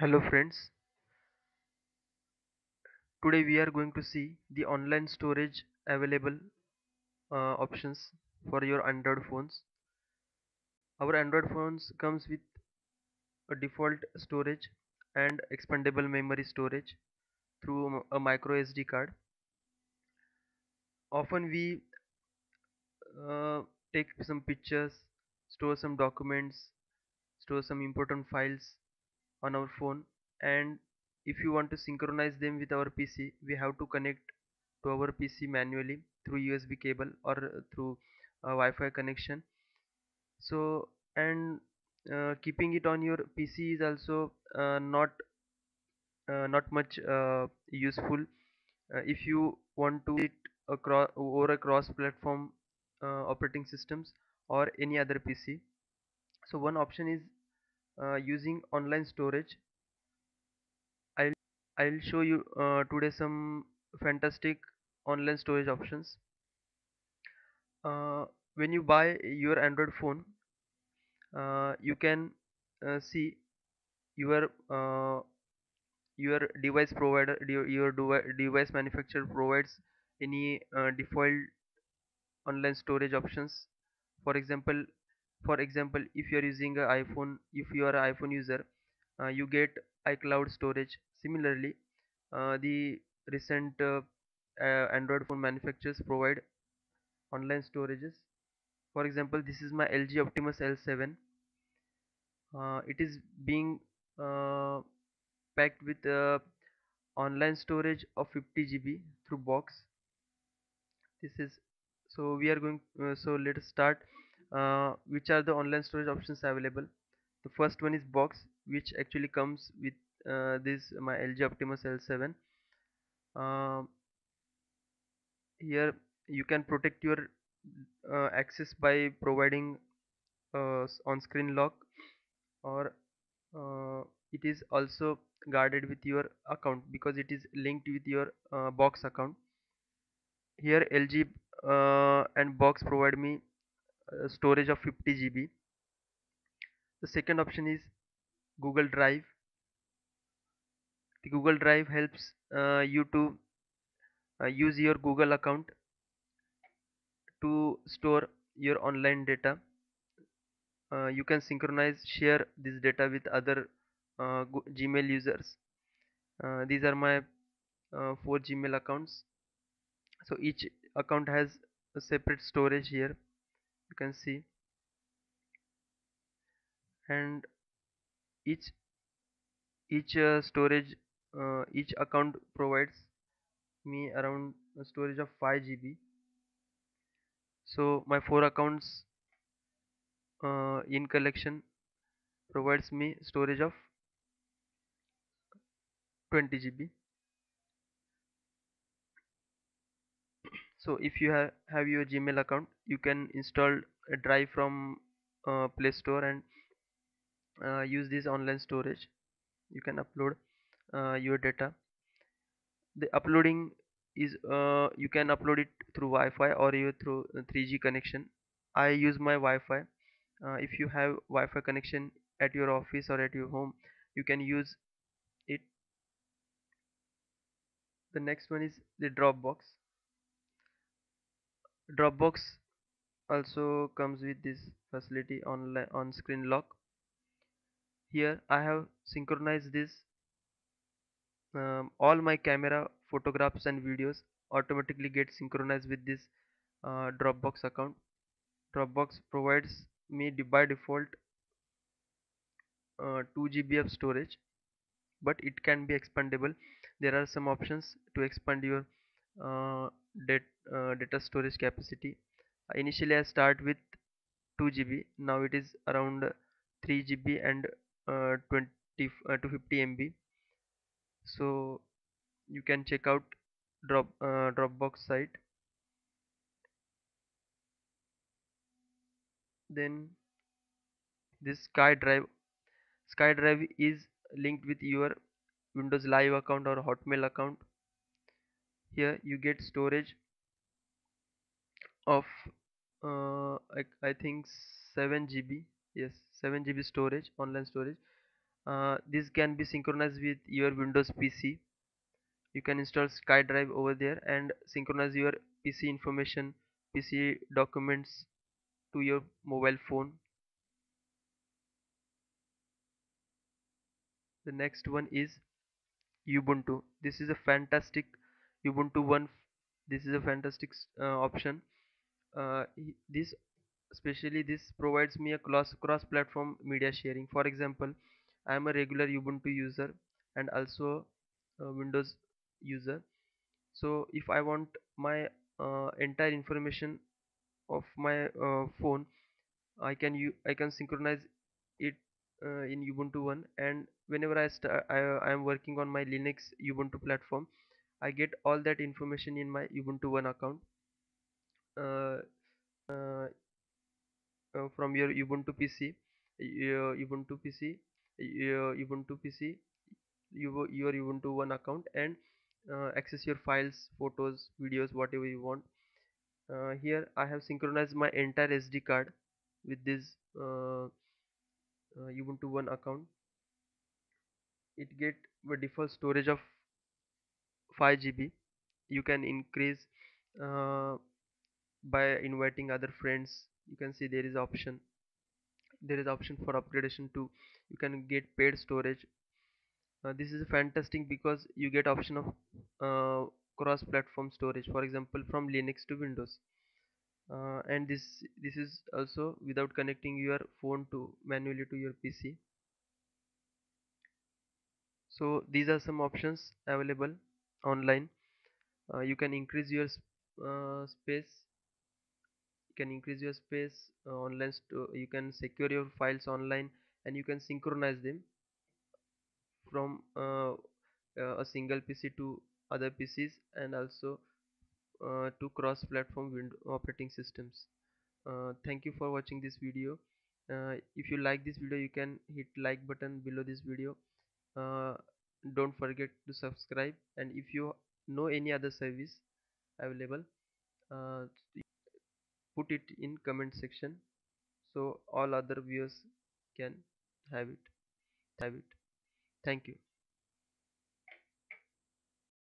Hello friends, today we are going to see the online storage available options for your Android phones. Our Android phones comes with a default storage and expandable memory storage through a micro SD card. Often we uh, take some pictures, store some documents, store some important files on our phone, and if you want to synchronize them with our PC, we have to connect to our PC manually through USB cable or through a Wi-Fi connection. So and keeping it on your PC is also not much useful if you want to it across over a cross platform operating systems or any other PC. So one option is using online storage. I'll I'll show you today some fantastic online storage options. Uh, when you buy your Android phone, you can see your your device provider, device manufacturer provides any default online storage options. For example, if you are using a iPhone, if you are an iPhone user, you get iCloud storage. Similarly, the recent Android phone manufacturers provide online storages. For example, this is my LG Optimus L7. It is being uh, packed with online storage of 50 GB through box. This is so we are going. So let us start. Which are the online storage options available? The first one is box, which actually comes with this my LG Optimus L7. Um Here you can protect your access by providing on-screen lock, or it is also guarded with your account because it is linked with your box account. Here LG and box provide me storage of 50 GB. The second option is Google Drive. The Google Drive helps you to use your Google account to store your online data. You can share this data with other Gmail users. These are my four Gmail accounts. So each account has a separate storage here. You can see, and each storage each account provides me around a storage of 5 GB. So my four accounts in collection provides me storage of 20 GB. So if you have your Gmail account, you can install a drive from Play Store and use this online storage. You can upload your data. The uploading is you can upload it through Wi-Fi or you through 3G connection. I use my Wi-Fi. If you have Wi-Fi connection at your office or at your home, you can use it. The next one is the Dropbox also comes with this facility, online on screen lock. Here I have synchronized this. All my camera photographs and videos automatically get synchronized with this Dropbox account. Dropbox provides me by default 2 GB of storage, but it can be expandable. There are some options to expand your uh, data storage capacity. Initially I start with 2 GB. Now it is around 3 GB and 20 to 50 MB. So you can check out Dropbox site. Then this SkyDrive is linked with your Windows Live account or Hotmail account. Here you get storage of I think 7 GB. Yes, 7 GB storage, online storage. This can be synchronized with your Windows PC. You can install SkyDrive over there and synchronize your PC information, PC documents to your mobile phone. The next one is Ubuntu. This is a fantastic Ubuntu one. This is a fantastic option. This especially this provides me a cross platform media sharing. For example, I am a regular Ubuntu user and also a Windows user. So if I want my entire information of my phone, I can synchronize it in Ubuntu one, and whenever I am working on my Linux Ubuntu platform, I get all that information in my Ubuntu one account. Uh, uh, from your Ubuntu PC, Ubuntu PC, Ubuntu PC, your Ubuntu one account, and access your files, photos, videos, whatever you want. Here I have synchronized my entire SD card with this Ubuntu one account. It get a default storage of 5 GB. You can increase uh, by inviting other friends. You can see there is option for upgradation too. You can get paid storage. This is fantastic because you get option of cross platform storage, for example from Linux to Windows. And this is also without connecting your phone to manually to your PC. So these are some options available online. You can increase your space. You can increase your space online. You can secure your files online, and you can synchronize them from a single PC to other PCs, and also to cross-platform operating systems. Thank you for watching this video. If you like this video, you can hit like button below this video. uh, don't forget to subscribe, and if you know any other service available, uh, put it in comment section so all other viewers can have it. Thank you.